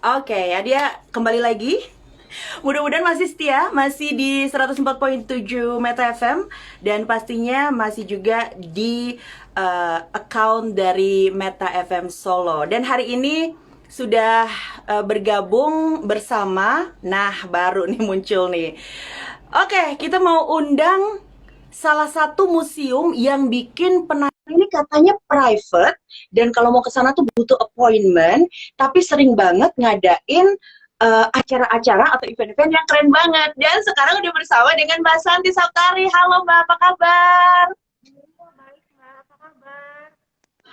Oke, ya dia kembali lagi. Mudah-mudahan masih setia, masih di 104.7 Meta FM dan pastinya masih juga di account dari Meta FM Solo. Dan hari ini sudah bergabung bersama, nah baru nih muncul nih. Oke, kita mau undang salah satu museum yang bikin ini katanya private dan kalau mau ke sana tuh butuh appointment, tapi sering banget ngadain acara-acara atau event-event yang keren banget. Dan sekarang udah bersama dengan Mbak Santi Saptari. Halo Mbak, apa kabar? Halo, baik Mbak, apa kabar?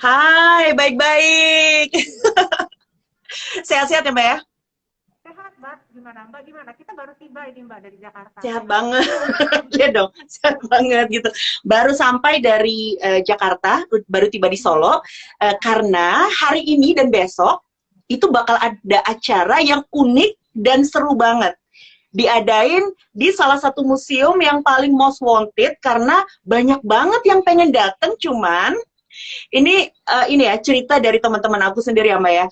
Hai, baik-baik. Sehat-sehat ya Mbak ya? Sehat Mbak, gimana Mbak? Gimana? Kita baru tiba ini Mbak dari Jakarta, Sehat sehat? banget. Iya dong, sehat banget gitu. Baru sampai dari Jakarta, baru tiba di Solo, karena hari ini dan besok itu bakal ada acara yang unik dan seru banget. Diadain di salah satu museum yang paling most wanted karena banyak banget yang pengen dateng, cuman ini ya cerita dari teman-teman aku sendiri ya Mbak ya.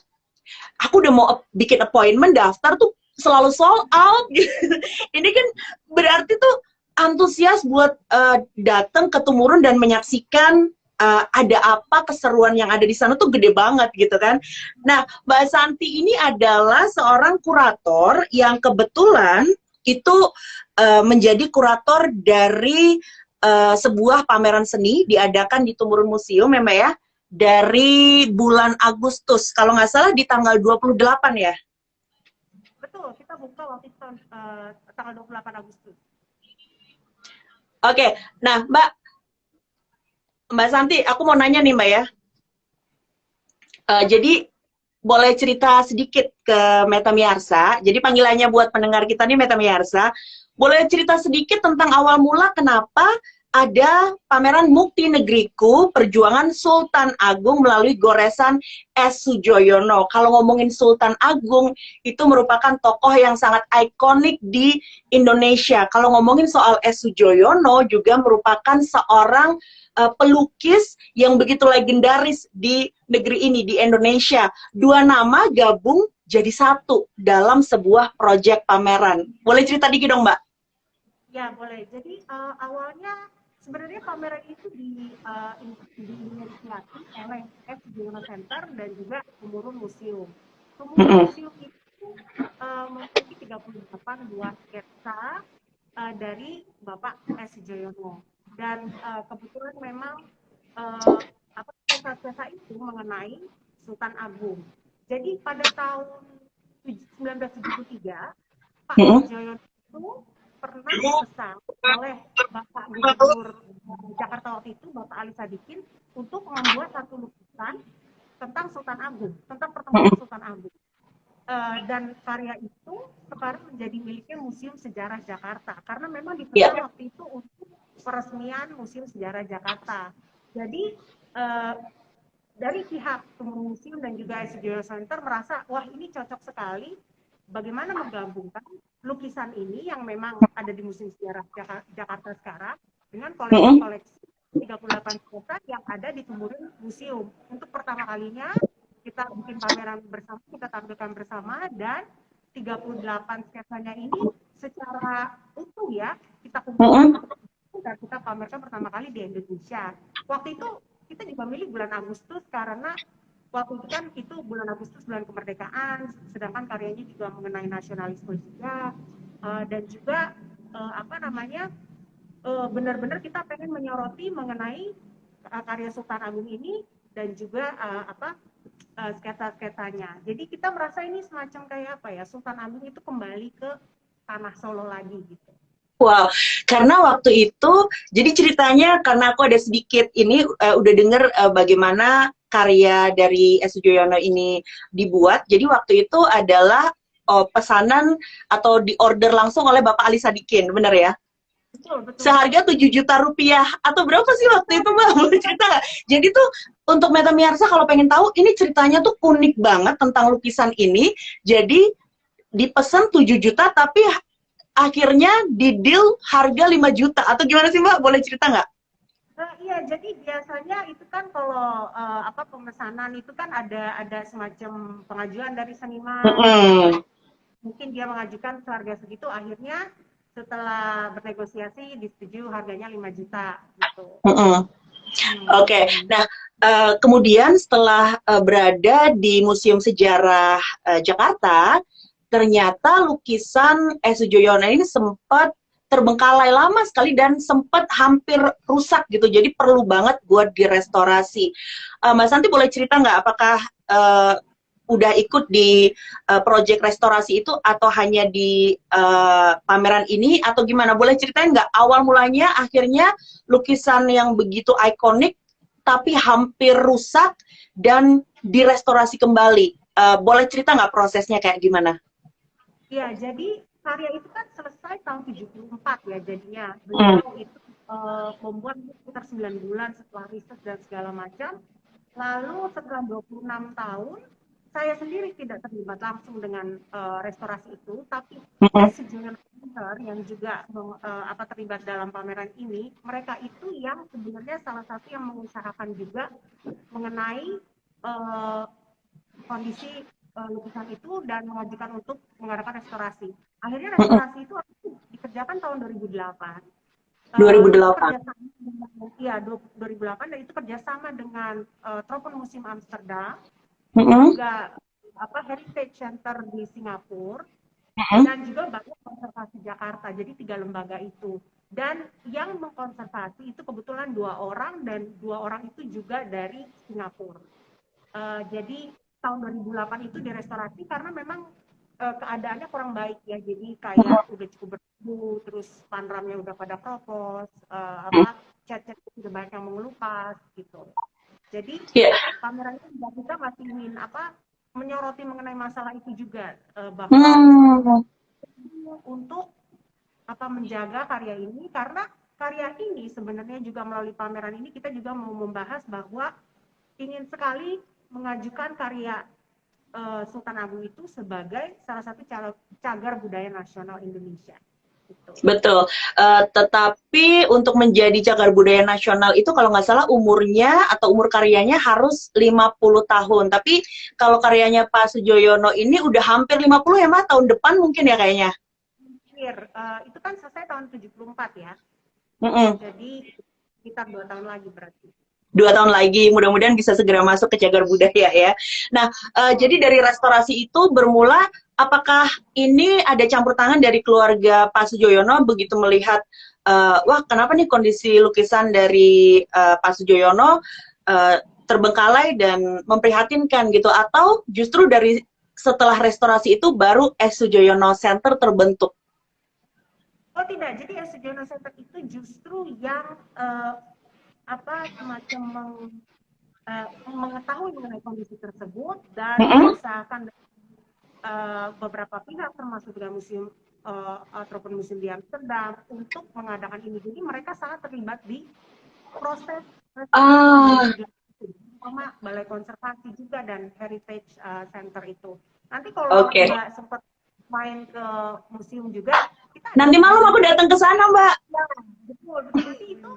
Aku udah mau bikin appointment daftar tuh selalu sold out gitu. Ini kan berarti tuh antusias buat datang ke Tumurun dan menyaksikan ada apa keseruan yang ada di sana tuh gede banget gitu kan. Nah, Mbak Santi ini adalah seorang kurator yang kebetulan itu menjadi kurator dari sebuah pameran seni diadakan di Tumurun Museum ya Mbak ya, dari bulan Agustus, kalau nggak salah di tanggal 28 ya. Betul, kita buka waktu itu tanggal 28 Agustus. Oke, nah Mbak Santi, aku mau nanya nih Mbak ya. Jadi boleh cerita sedikit ke Meta Miarsa. Jadi panggilannya buat pendengar kita nih Meta Miarsa. Boleh cerita sedikit tentang awal mula kenapa ada pameran Mukti Negriku Perjuangan Sultan Agung melalui goresan S. Sujoyono. Kalau ngomongin Sultan Agung, itu merupakan tokoh yang sangat ikonik di Indonesia. Kalau ngomongin soal S. Sujoyono juga merupakan seorang pelukis yang begitu legendaris di negeri ini, di Indonesia. Dua nama gabung jadi satu dalam sebuah proyek pameran. Boleh cerita dikit dong, Mbak? Ya, boleh. Jadi awalnya sebenarnya pameran itu diinisiasi oleh F. Juno Center dan juga Tumurun Museum. Tumurun Mm-mm. Museum itu memiliki 38 buah sketsa dari Bapak S. Joyono. Dan kebetulan memang uh, apa sketsa-sketsa itu mengenai Sultan Agung. Jadi pada tahun 1973 Pak Mm-mm. Sujoyono itu pernah dipesan oleh Bapak Gubernur Jakarta waktu itu, Bapak Ali Sadikin, untuk membuat satu lukisan tentang Sultan Agung, tentang pertemuan Mm-mm. Sultan Agung. Dan karya itu sekarang menjadi miliknya Museum Sejarah Jakarta, karena memang Ya. dipesan waktu itu untuk peresmian Museum Sejarah Jakarta. Jadi dari pihak museum dan juga SDO Center merasa, wah ini cocok sekali bagaimana menggabungkan lukisan ini yang memang ada di Museum Sejarah Jakarta sekarang dengan Mm-mm. koleksi-koleksi 38 sketsa yang ada di Tumurun Museum. Untuk pertama kalinya kita bikin pameran bersama, kita tampilkan bersama, dan 38 sketsanya ini secara utuh ya kita kumpulkan Mm-mm. untuk dan kita pamerkan pertama kali di Indonesia. Waktu itu kita juga milih bulan Agustus karena waktu itu kan itu bulan Agustus, bulan kemerdekaan, sedangkan karyanya juga mengenai nasionalisme juga, dan juga apa namanya, benar-benar kita pengen menyoroti mengenai karya Sultan Agung ini dan juga sketsa-sketsanya. Jadi kita merasa ini semacam kayak apa ya, Sultan Agung itu kembali ke tanah Solo lagi gitu. Wow, karena waktu itu, jadi ceritanya karena aku ada sedikit ini udah denger bagaimana karya dari S. Sujoyono ini dibuat. Jadi waktu itu adalah pesanan atau diorder langsung oleh Bapak Ali Sadikin, bener ya? Betul, betul. Seharga 7 juta rupiah atau berapa sih waktu itu Mbak? Boleh cerita nggak? Jadi tuh untuk Meta Miarsa kalau pengen tahu, ini ceritanya tuh unik banget tentang lukisan ini. Jadi dipesan 7 juta tapi akhirnya di deal harga 5 juta atau gimana sih Mbak? Boleh cerita nggak? Iya, jadi biasanya itu kan kalau apa pemesanan itu kan ada semacam pengajuan dari seniman. Mm-mm. Mungkin dia mengajukan seharga segitu, akhirnya setelah bernegosiasi disetujui harganya 5 juta gitu. Mm-mm. Oke, Hmm. nah kemudian setelah berada di Museum Sejarah Jakarta, ternyata lukisan Sujoyono ini sempat terbengkalai lama sekali dan sempat hampir rusak gitu. Jadi perlu banget buat direstorasi. Mas Santi boleh cerita nggak apakah uh, udah ikut di proyek restorasi itu atau hanya di pameran ini atau gimana? Boleh ceritain nggak awal mulanya akhirnya lukisan yang begitu ikonik tapi hampir rusak dan direstorasi kembali. Boleh cerita nggak prosesnya kayak gimana? Ya, jadi karya itu kan selesai tahun 74 ya jadinya. Hmm. Beliau itu membuat sekitar 9 bulan setelah riset dan segala macam. Lalu setelah 26 tahun, saya sendiri tidak terlibat langsung dengan restorasi itu, tapi Hmm. sejumlah Center yang juga apa terlibat dalam pameran ini, mereka itu yang sebenarnya salah satu yang mengusahakan juga mengenai uh, kondisi lukisan itu dan mengajukan untuk mengadakan restorasi. Akhirnya Hmm. restorasi itu dikerjakan tahun 2008. Itu 2008. kerjasama dengan, ya 2008, dan itu kerjasama dengan Tropenmuseum Amsterdam, Hmm. juga apa Heritage Center di Singapura, Hmm. dan juga Badan Konservasi Jakarta. Jadi 3 lembaga itu. Dan yang mengkonservasi itu kebetulan 2 orang, dan 2 orang itu juga dari Singapura. Jadi tahun 2008 itu direstorasi karena memang keadaannya kurang baik ya, jadi kayak udah cukup berdebu, terus panramnya udah pada kropos, apa cat-cat udah banyak yang mengelupas gitu. Jadi Ya. pameran ini kita masih ingin apa menyoroti mengenai masalah itu juga, bahwa Hmm. untuk apa menjaga karya ini, karena karya ini sebenarnya juga melalui pameran ini kita juga mau membahas bahwa ingin sekali mengajukan karya Sultan Agung itu sebagai salah satu cagar budaya nasional Indonesia. Gitu. Betul. Tetapi untuk menjadi cagar budaya nasional itu kalau nggak salah umurnya atau umur karyanya harus 50 tahun. Tapi kalau karyanya Pak Sujoyono ini udah hampir 50 ya, Mbak? Tahun depan mungkin ya kayaknya. Itu kan selesai tahun 74 ya. Mm-mm. Jadi sekitar 2 tahun lagi berarti. 2 tahun lagi, mudah-mudahan bisa segera masuk ke cagar budaya ya. Nah, Betul. jadi dari restorasi itu bermula, apakah ini ada campur tangan dari keluarga Pak Sujoyono begitu melihat, wah kenapa nih kondisi lukisan dari Pak Sujoyono terbengkalai dan memprihatinkan gitu, atau justru dari setelah restorasi itu baru S. Sujoyono Center terbentuk? Oh tidak, jadi Sujono Center itu justru yang apa semacam mengetahui mengenai kondisi tersebut dan Mm-mm. mengusahakan beberapa pihak termasuk juga museum Tropenmuseum di Amsterdam untuk mengadakan ini. Jadi mereka sangat terlibat di proses restorasi tahun Ah, 2008 sama Balai Konservasi juga dan Heritage Center itu. Nanti kalau oke. Mbak sempat main ke museum juga, kita ada Nanti malam aku sedianya. datang ke sana, Mbak. Ya, betul, betul. Nanti itu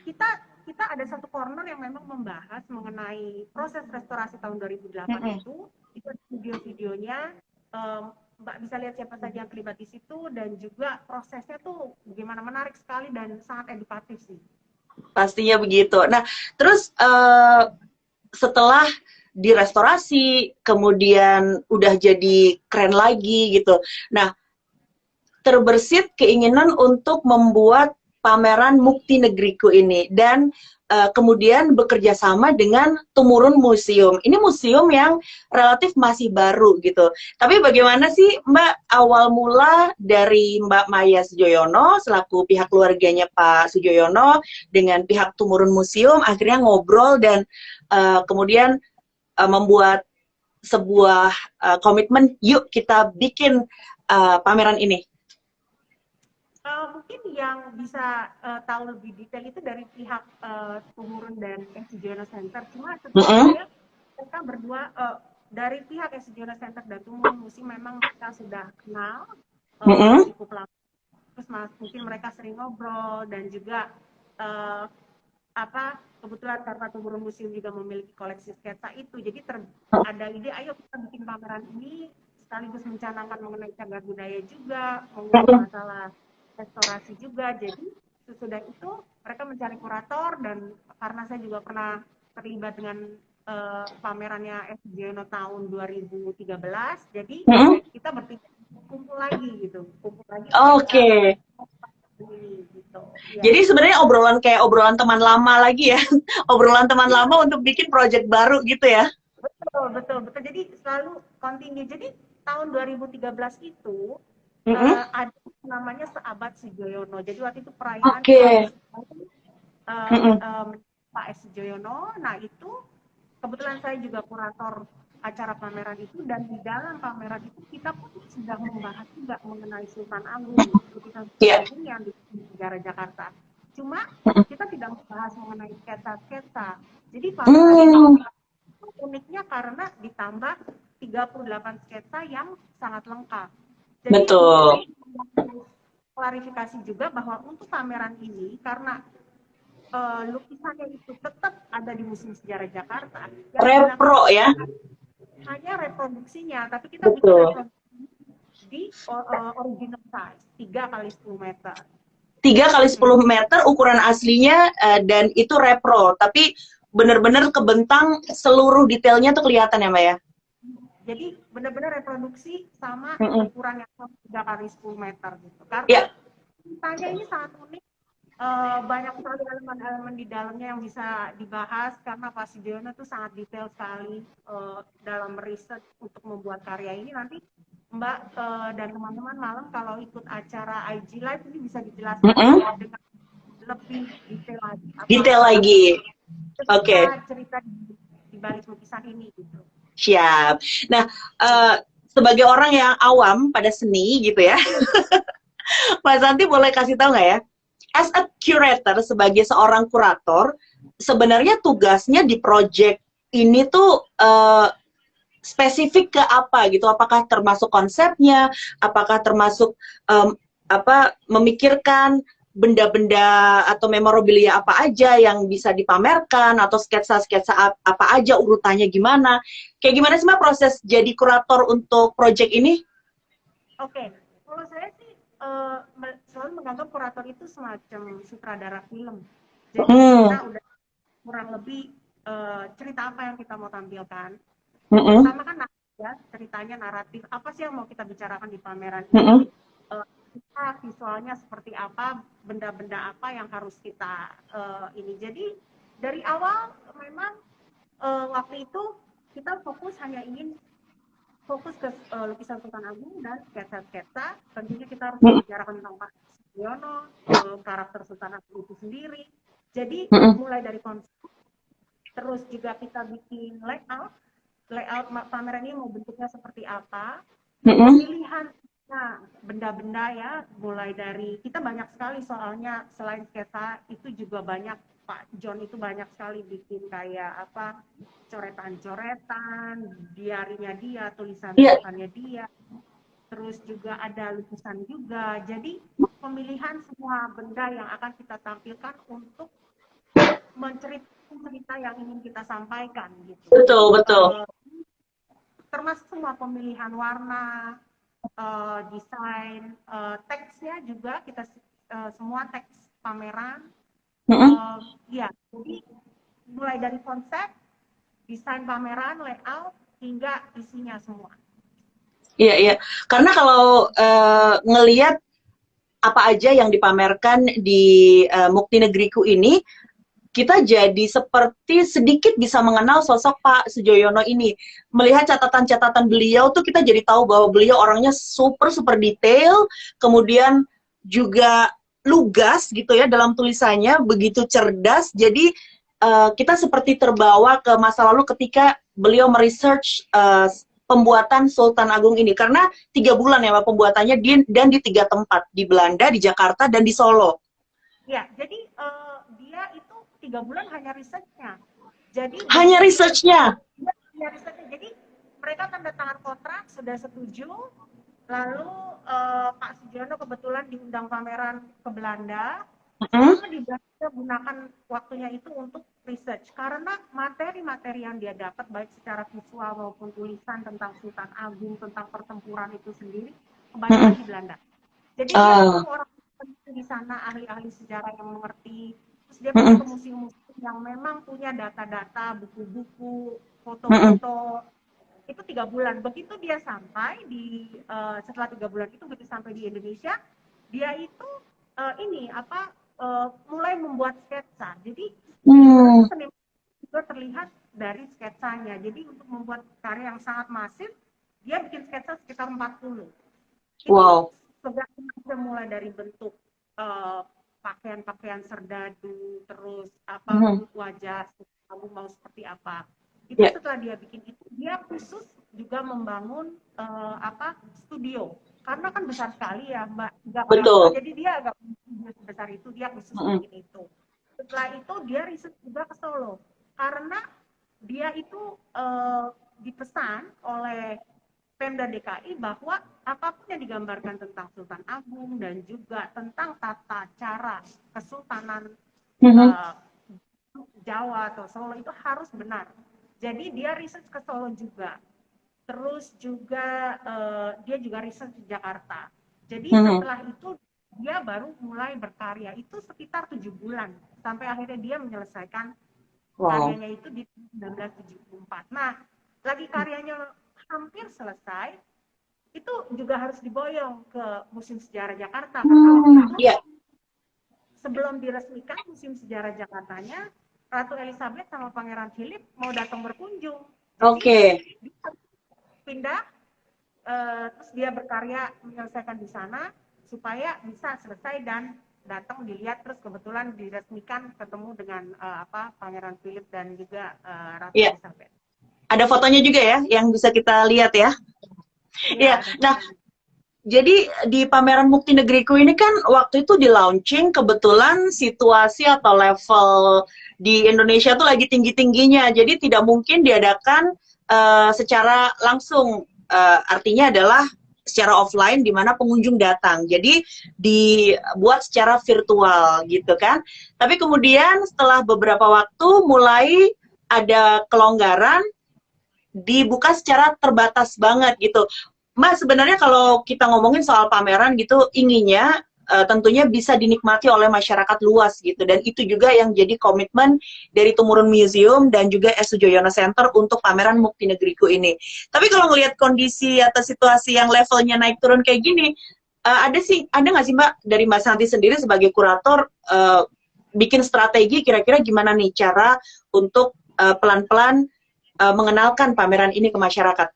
kita kita ada satu corner yang memang membahas mengenai proses restorasi tahun 2008 Mm-mm. itu ada video-videonya, Mbak bisa lihat siapa saja yang terlibat di situ, dan juga prosesnya tuh gimana menarik sekali dan sangat edukatif sih. Pastinya begitu. Nah, terus setelah direstorasi, kemudian udah jadi keren lagi gitu. Nah, terbersit keinginan untuk membuat pameran Mukti Negeriku ini dan kemudian bekerja sama dengan Tumurun Museum. Ini museum yang relatif masih baru gitu. Tapi bagaimana sih Mbak awal mula dari Mbak Maya Sujoyono selaku pihak keluarganya Pak Sujoyono dengan pihak Tumurun Museum akhirnya ngobrol dan kemudian membuat sebuah komitmen, yuk kita bikin pameran ini. Mungkin yang bisa tahu lebih detail itu dari pihak Tumurun dan Sujono Center. Cuma setahu Mm-mm. saya mereka berdua dari pihak Sujono Center dan Tumurun Museum memang mereka sudah kenal Mm-mm. cukup lama. Terus mungkin mereka sering ngobrol dan juga kebetulan Karpathum Museum juga memiliki koleksi sketsa itu, jadi ada ide, ayo kita bikin pameran ini sekaligus mencanangkan mengenai cagar budaya juga, mengenai masalah restorasi juga. Jadi sesudah itu mereka mencari kurator, dan karena saya juga pernah terlibat dengan pamerannya S. Joyono tahun 2013, jadi kita bertiga kumpul lagi Oke. ini gitu. Ya. Jadi sebenarnya kayak obrolan teman lama lagi ya. Obrolan teman lama untuk bikin project baru gitu ya. Betul. Jadi selalu continue. Jadi tahun 2013 itu ada namanya Seabad Sujoyono. Jadi waktu itu perayaan Pak S. Sujoyono. Nah itu kebetulan saya juga kurator acara pameran itu, dan di dalam pameran itu kita pun sudah membahas juga mengenai Sultan Agung, lukisan Sultan Agung yang di negara Jakarta. Cuma kita tidak membahas mengenai sketsa-sketsa. Jadi pameran itu uniknya karena ditambah 38 sketsa yang sangat lengkap. Jadi betul. Klarifikasi juga bahwa untuk pameran ini, karena lukisannya itu tetap ada di Museum Sejarah Jakarta. Repro ya? Hanya reproduksinya, tapi kita bikin reproduksi di original size, 3 kali 10 meter. 3 kali 10 meter ukuran aslinya, dan itu repro, tapi benar-benar kebentang seluruh detailnya tuh kelihatan ya Mbak ya? Jadi benar-benar reproduksi sama ukuran yang 3 kali 10 meter gitu. Karena ceritanya ini sangat unik, banyak sekali elemen-elemen di dalamnya yang bisa dibahas, karena Pak Sujoyono tuh sangat detail sekali dalam riset untuk membuat karya ini. Nanti Mbak dan teman-teman malam kalau ikut acara IG Live ini bisa dijelaskan dengan lebih detail lagi. Oke. Cerita di balik lukisan ini gitu. Siap. Nah, sebagai orang yang awam pada seni gitu ya, Mas Santi boleh kasih tahu nggak ya? As a curator, sebagai seorang kurator, sebenarnya tugasnya di project ini tuh spesifik ke apa gitu? Apakah termasuk konsepnya? Apakah termasuk memikirkan benda-benda atau memorabilia apa aja yang bisa dipamerkan, atau sketsa-sketsa apa aja, urutannya gimana? Kayak gimana sih Mbak proses jadi kurator untuk project ini? Oke, kalau saya sih selalu menganggap kurator itu semacam sutradara film. Jadi kita udah kurang lebih cerita apa yang kita mau tampilkan. Pertama kan ceritanya naratif, apa sih yang mau kita bicarakan di pameran ini, visualnya seperti apa, benda-benda apa yang harus kita ini. Jadi dari awal memang waktu itu kita hanya ingin fokus ke lukisan Sultan Agung dan sketsa-sketsa. Tentunya kita harus membicarakan tentang Pak Sujoyono, karakter Sultan Agung itu sendiri. Jadi mulai dari konsep, terus juga kita bikin layout pameran ini mau bentuknya seperti apa, pemilihan benda-benda ya, mulai dari kita banyak sekali, soalnya selain sketsa itu juga banyak, Pak John itu banyak sekali bikin kayak coretan-coretan, diarinya dia, tulisan-tulisannya dia, terus juga ada lukisan juga. Jadi pemilihan semua benda yang akan kita tampilkan untuk menceritakan cerita yang ingin kita sampaikan gitu. Betul. Termasuk semua pemilihan warna, desain, teksnya juga kita semua teks pameran. Ya, jadi mulai dari konsep, desain pameran, layout, hingga isinya semua. Iya. Karena kalau ngelihat apa aja yang dipamerkan di Mukti Negriku ini, kita jadi seperti sedikit bisa mengenal sosok Pak Sujoyono ini. Melihat catatan-catatan beliau tuh kita jadi tahu bahwa beliau orangnya super detail, kemudian juga lugas gitu ya dalam tulisannya, begitu cerdas. Jadi kita seperti terbawa ke masa lalu ketika beliau meresearch pembuatan Sultan Agung ini. Karena 3 bulan ya Pak pembuatannya, dan di 3 tempat, di Belanda, di Jakarta, dan di Solo. Ya, jadi dia itu 3 bulan hanya risetnya. Jadi hanya researchnya. Jadi mereka tanda tangan kontrak, sudah setuju. Lalu Pak Sujoyono kebetulan diundang pameran ke Belanda. Mm-mm. selama dia gunakan waktunya itu untuk research, karena materi-materi yang dia dapat baik secara visual maupun tulisan tentang Sultan Agung, tentang pertempuran itu sendiri kebanyakan Mm-mm. di Belanda. Jadi dia Ah. ketemu orang di sana, ahli-ahli sejarah yang mengerti, terus dia pergi Mm-mm. ke museum-museum yang memang punya data-data, buku-buku, Mm-mm. foto-foto. Itu 3 bulan. Begitu dia sampai di setelah 3 bulan itu, begitu sampai di Indonesia, dia itu mulai membuat sketsa. Jadi Hmm. seniman juga terlihat dari sketsanya. Jadi untuk membuat karya yang sangat masif, dia bikin sketsa sekitar 40. Itu Wow. segala macam, mulai dari bentuk eh, pakaian-pakaian serdadu, terus Mhm. wajah kamu mau seperti apa. Itu Ya, setelah dia bikin itu, dia khusus juga membangun studio. Karena kan besar sekali ya Mbak, nggak kayak aku, betul. jadi dia agak sebesar itu, dia khusus Mm-mm. bikin itu. Setelah itu dia riset juga ke Solo, karena dia itu dipesan oleh Pemda DKI bahwa apapun yang digambarkan tentang Sultan Agung dan juga tentang tata cara kesultanan Mhm. uh, Jawa atau Solo itu harus benar. Jadi dia riset ke Solo juga. Terus juga dia juga riset di Jakarta. Jadi Mhm. setelah itu dia baru mulai berkarya. Itu sekitar 7 bulan sampai akhirnya dia menyelesaikan Wow. karyanya itu di 1974. Nah, lagi karyanya hampir selesai, itu juga harus diboyong ke Museum Sejarah Jakarta, karena waktu Hmm. itu Ya, sebelum diresmikan Museum Sejarah Jakartanya, Ratu Elizabeth sama Pangeran Philip mau datang berkunjung. Jadi oke. dia pindah, terus dia berkarya menyelesaikan di sana supaya bisa selesai dan datang dilihat, terus kebetulan diresmikan ketemu dengan Pangeran Philip dan juga Ratu Ya, Elizabeth. ada fotonya juga ya yang bisa kita lihat ya. Iya, Ya, ada nah fotonya. jadi di pameran Mukti Negeriku ini kan waktu itu di launching kebetulan situasi atau level di Indonesia tuh lagi tinggi-tingginya. Jadi tidak mungkin diadakan secara langsung. Artinya adalah secara offline di mana pengunjung datang. Jadi dibuat secara virtual gitu kan. Tapi kemudian setelah beberapa waktu mulai ada kelonggaran, dibuka secara terbatas banget gitu. Mas, sebenarnya kalau kita ngomongin soal pameran gitu, inginnya tentunya bisa dinikmati oleh masyarakat luas gitu. Dan itu juga yang jadi komitmen dari Tumurun Museum dan juga S. Sujoyono Center untuk pameran Mukti Negeriku ini. Tapi kalau ngelihat kondisi atau situasi yang levelnya naik turun kayak gini, ada nggak sih Mbak dari Mbak Santi sendiri sebagai kurator bikin strategi kira-kira gimana nih cara untuk pelan-pelan mengenalkan pameran ini ke masyarakat?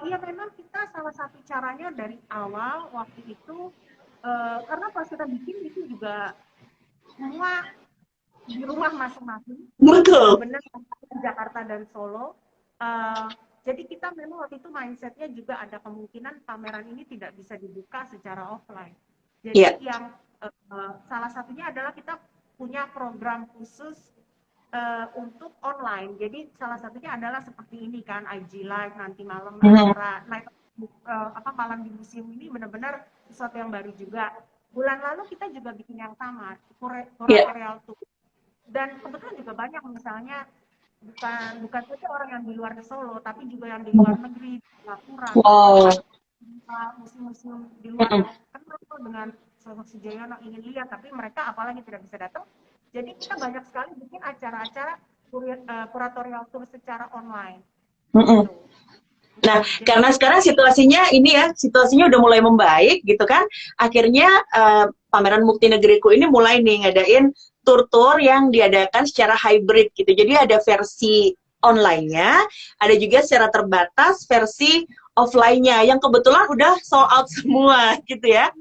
Iya, memang kita salah satu caranya dari awal waktu itu, karena pas kita bikin itu juga semua di rumah masing-masing, Betul. benar-benar di Jakarta dan Solo. Uh, jadi kita memang waktu itu mindsetnya juga ada kemungkinan pameran ini tidak bisa dibuka secara offline. Iya. Jadi yang salah satunya adalah kita punya program khusus untuk online. Jadi salah satunya adalah seperti ini kan, IG Live nanti malam, Mhm. acara night malam di museum ini benar-benar sesuatu yang baru juga. Bulan lalu kita juga bikin yang sama, Iya. kuratorial tour. Dan kebetulan juga banyak, misalnya bukan saja orang yang di luar Solo, tapi juga yang di luar negeri, di Singapura, Wow. atau museum-museum di luar Mhm. yang kenal dengan Sosok Sujoyono ingin lihat, tapi mereka apalagi tidak bisa datang. Jadi kita banyak sekali bikin acara-acara kuratorial tour secara online. Mhm. Gitu. Nah, Jadi karena sekarang situasinya ini ya, situasinya udah mulai membaik gitu kan. Akhirnya pameran Mukti Negeriku ini mulai nih ngadain tur-tur yang diadakan secara hybrid gitu. Jadi ada versi online-nya, ada juga secara terbatas versi offline-nya yang kebetulan udah sold out semua gitu ya.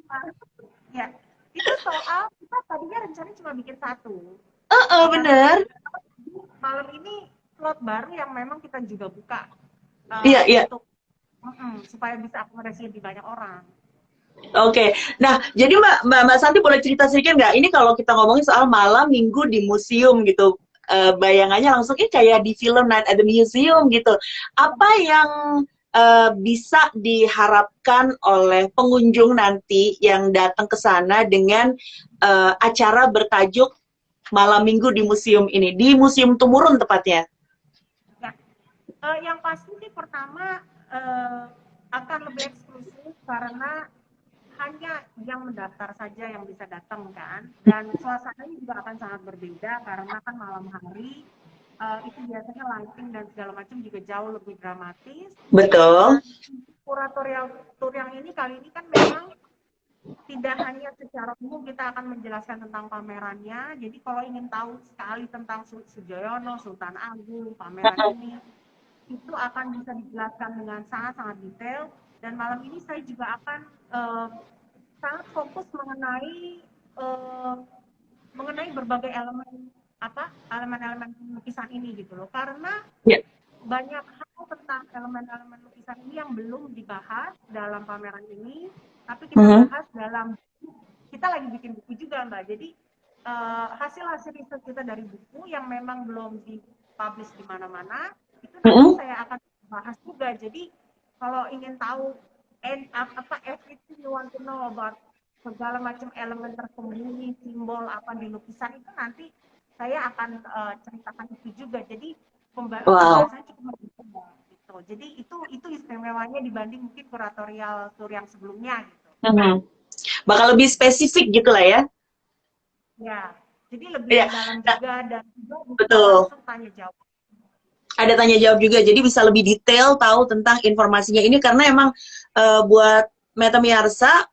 ya, itu soal kita tadinya rencananya cuma bikin satu. Tapi Bener. malam ini slot baru yang memang kita juga buka Iya, iya. untuk supaya bisa akomodasi lebih banyak orang. Oke, nah jadi Mbak Santi boleh cerita sedikit nggak? Ini kalau kita ngomongin soal malam minggu di museum gitu, bayangannya langsung kayak di film Night at the Museum gitu. Apa yang bisa diharapkan oleh pengunjung nanti yang datang ke sana dengan acara bertajuk Malam Minggu di museum ini, di Museum Tumurun tepatnya? Ya, yang pasti sih pertama akan lebih eksklusif karena hanya yang mendaftar saja yang bisa datang kan, dan suasananya juga akan sangat berbeda karena kan malam hari itu biasanya lighting dan segala macam juga jauh lebih dramatis. Betul. Dan kuratorial tour yang ini kali ini kan memang tidak hanya secara umum kita akan menjelaskan tentang pamerannya. Jadi kalau ingin tahu sekali tentang Sujoyono, Sultan Agung, pameran ini, itu akan bisa dijelaskan dengan sangat-sangat detail. Dan malam ini saya juga akan sangat fokus uh, mengenai berbagai elemen-elemen lukisan ini gitu loh. Karena Ya. banyak hal tentang elemen-elemen lukisan ini yang belum dibahas dalam pameran ini, tapi kita bahas dalam kita lagi bikin buku juga Mbak. Jadi hasil-hasil riset kita dari buku yang memang belum dipublish di mana-mana, itu nanti saya akan bahas juga. Jadi kalau ingin tahu everything you want to know about segala macam elemen tersembunyi, simbol apa di lukisan itu nanti saya akan ceritakan itu juga. Jadi Wow. pembahasannya cukup mendalam gitu. Jadi itu istimewanya dibanding mungkin kuratorial tour yang sebelumnya gitu. Bakal lebih spesifik gitu lah ya. Ya, jadi lebih Ya, mendalam nah, juga dan juga bisa betul. langsung tanya jawab. Ada tanya jawab juga, jadi bisa lebih detail tahu tentang informasinya ini karena emang buat Meta Miarsa,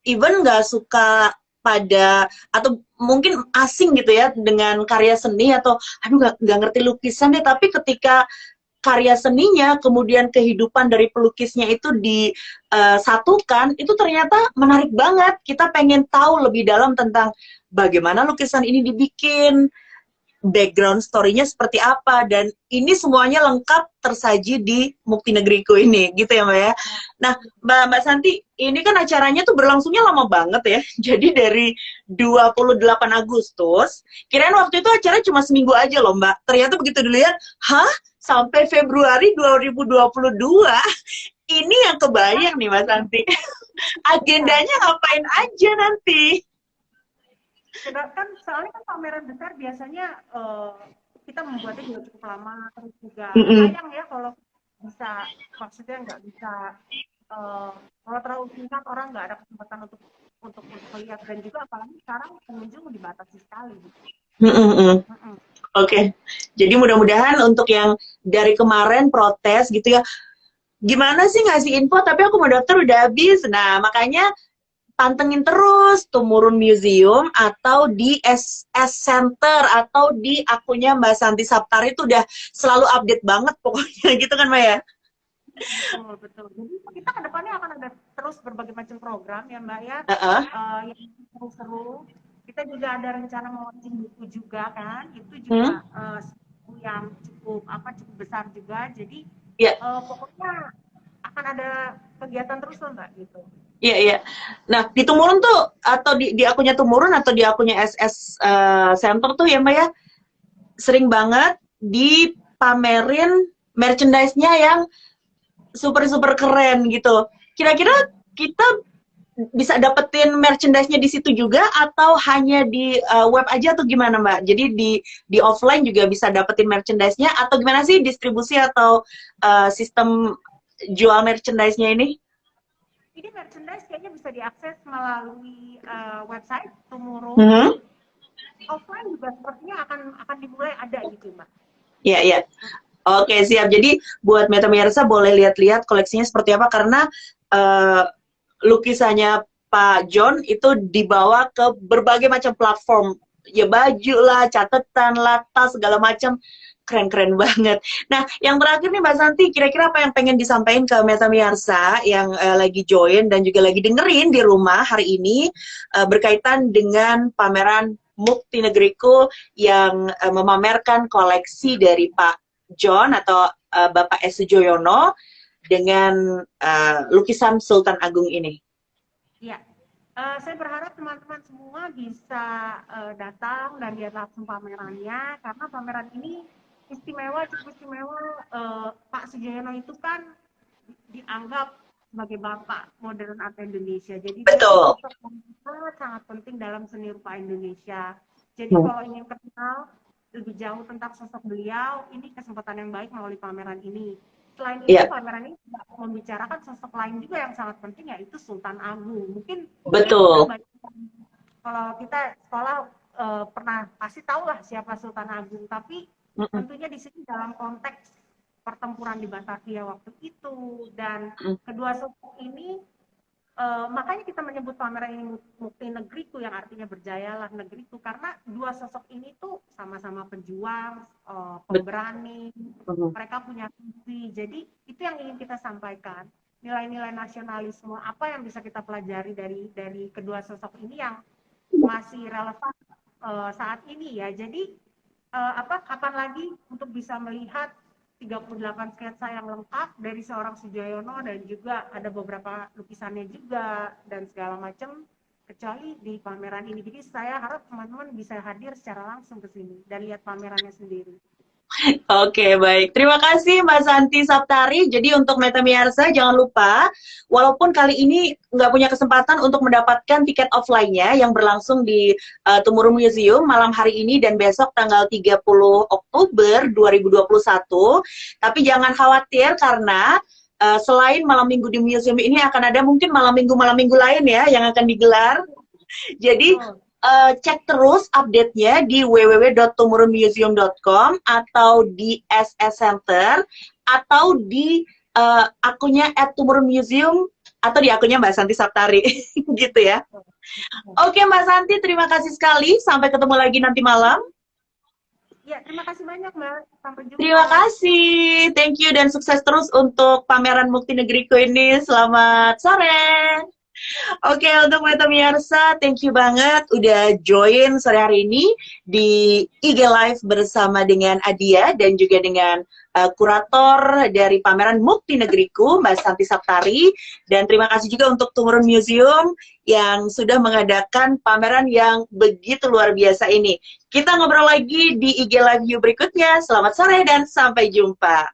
even nggak suka pada atau mungkin asing gitu ya dengan karya seni atau aduh nggak ngerti lukisan deh, tapi ketika karya seninya kemudian kehidupan dari pelukisnya itu disatukan, itu ternyata menarik banget. Kita pengen tahu lebih dalam tentang bagaimana lukisan ini dibikin, background story-nya seperti apa, dan ini semuanya lengkap tersaji di Mukti Negriku ini gitu ya Mbak ya. Nah Mbak Santi, ini kan acaranya tuh berlangsungnya lama banget ya, jadi dari 28 Agustus, kirain waktu itu acara cuma seminggu aja loh Mbak, ternyata begitu dilihat, hah? Sampai Februari 2022, ini yang kebayang nih Mbak Santi. Agendanya ngapain aja nanti? Sedangkan soalnya kan pameran besar biasanya kita membuatnya juga cukup lama, terus juga sayang ya kalau bisa maksudnya nggak bisa kalau terlalu singkat orang nggak ada kesempatan untuk melihat, dan juga apalagi sekarang pengunjung dibatasi sekali gitu. Oke, jadi mudah-mudahan untuk yang dari kemarin protes gitu ya, gimana sih ngasih info tapi aku mau daftar udah habis. Nah makanya pantengin terus Tumurun Museum atau di SS Center atau di akunnya Mbak Santi Saptari, itu udah selalu update banget pokoknya gitu kan Mbak ya? Betul, betul. Jadi kita kedepannya akan ada terus berbagai macam program ya Mbak ya, yang seru-seru. Kita juga ada rencana mau launching buku juga kan, itu juga yang cukup besar juga. Jadi Iya. pokoknya akan ada kegiatan terus loh Mbak gitu. Iya, iya. Nah, di Tumurun tuh, atau di akunnya Tumurun atau di akunnya SS Center tuh ya Mbak ya, sering banget dipamerin merchandise-nya yang super-super keren gitu. Kira-kira kita bisa dapetin merchandise-nya di situ juga atau hanya di web aja atau gimana Mbak? Jadi di offline juga bisa dapetin merchandise-nya atau gimana sih distribusi atau sistem jual merchandise-nya ini? Ini merchandise kayaknya bisa diakses melalui website Tumurun. Offline juga sepertinya akan dimulai ada gitu Mbak. Iya, iya. Oke, siap. Jadi buat Meta Mirsa boleh lihat-lihat koleksinya seperti apa karena lukisannya Pak John itu dibawa ke berbagai macam platform. Ya baju lah, catatan lah, tas, segala macam. Keren-keren banget. Nah, yang terakhir nih Mbak Santi, kira-kira apa yang pengen disampaikan ke Meta Miarsa yang lagi join dan juga lagi dengerin di rumah hari ini berkaitan dengan pameran Mukti Negriku yang memamerkan koleksi dari Pak John atau Bapak S. Sujoyono dengan lukisan Sultan Agung ini? Iya, saya berharap teman-teman semua bisa datang dan lihat langsung pamerannya, karena pameran ini istimewa, cukup istimewa. Pak Sujoyono itu kan dianggap sebagai bapak modern art Indonesia. Jadi dia Betul. sosok yang sangat penting dalam seni rupa Indonesia. Jadi Hmm. kalau ingin kenal lebih jauh tentang sosok beliau, ini kesempatan yang baik melalui pameran ini. Selain itu, Iya, pameran ini juga membicarakan sosok lain juga yang sangat penting, yaitu Sultan Agung. Mungkin kita betul. banyak, kalau kita sekolah pernah pasti tahu lah siapa Sultan Agung, tapi Mm-mm. tentunya di sini dalam konteks pertempuran di Batavia waktu itu, dan Mm. kedua sosok ini makanya kita menyebut pameran ini Mukti Negeriku, yang artinya berjayalah negeriku, karena dua sosok ini tuh sama-sama pejuang, pemberani, Betul. mereka punya visi. Jadi itu yang ingin kita sampaikan, nilai-nilai nasionalisme apa yang bisa kita pelajari dari kedua sosok ini yang masih relevan saat ini ya. Jadi kapan lagi untuk bisa melihat 38 sketsa yang lengkap dari seorang Sujoyono, dan juga ada beberapa lukisannya juga dan segala macam, kecuali di pameran ini. Jadi saya harap teman-teman bisa hadir secara langsung ke sini dan lihat pamerannya sendiri. Oke, baik. Terima kasih Mbak Santi Saptari. Jadi untuk Meta Miarsa, jangan lupa, walaupun kali ini nggak punya kesempatan untuk mendapatkan tiket offline-nya yang berlangsung di Tumurun Museum malam hari ini dan besok tanggal 30 Oktober 2021, tapi jangan khawatir karena selain malam minggu di museum ini akan ada mungkin malam minggu lain ya yang akan digelar. Jadi Oh, cek terus update-nya di www.tumurunmuseum.com atau di SS Center atau di akunnya @tumurunmuseum atau di akunnya Mbak Santi Saptari gitu ya. Oke Mbak Santi, terima kasih sekali. Sampai ketemu lagi nanti malam. ya, terima kasih banyak Mbak. Sampai jumpa. Terima kasih. Thank you dan sukses terus untuk pameran Mukti Negeriku ini. Selamat sore. Oke, untuk Meta Miyarsa, thank you banget udah join sore hari ini di IG Live bersama dengan Adia dan juga dengan kurator dari pameran Mukti Negeriku, Mbak Santi Saptari. Dan terima kasih juga untuk Tumurun Museum yang sudah mengadakan pameran yang begitu luar biasa ini. Kita ngobrol lagi di IG Live You berikutnya. Selamat sore dan sampai jumpa.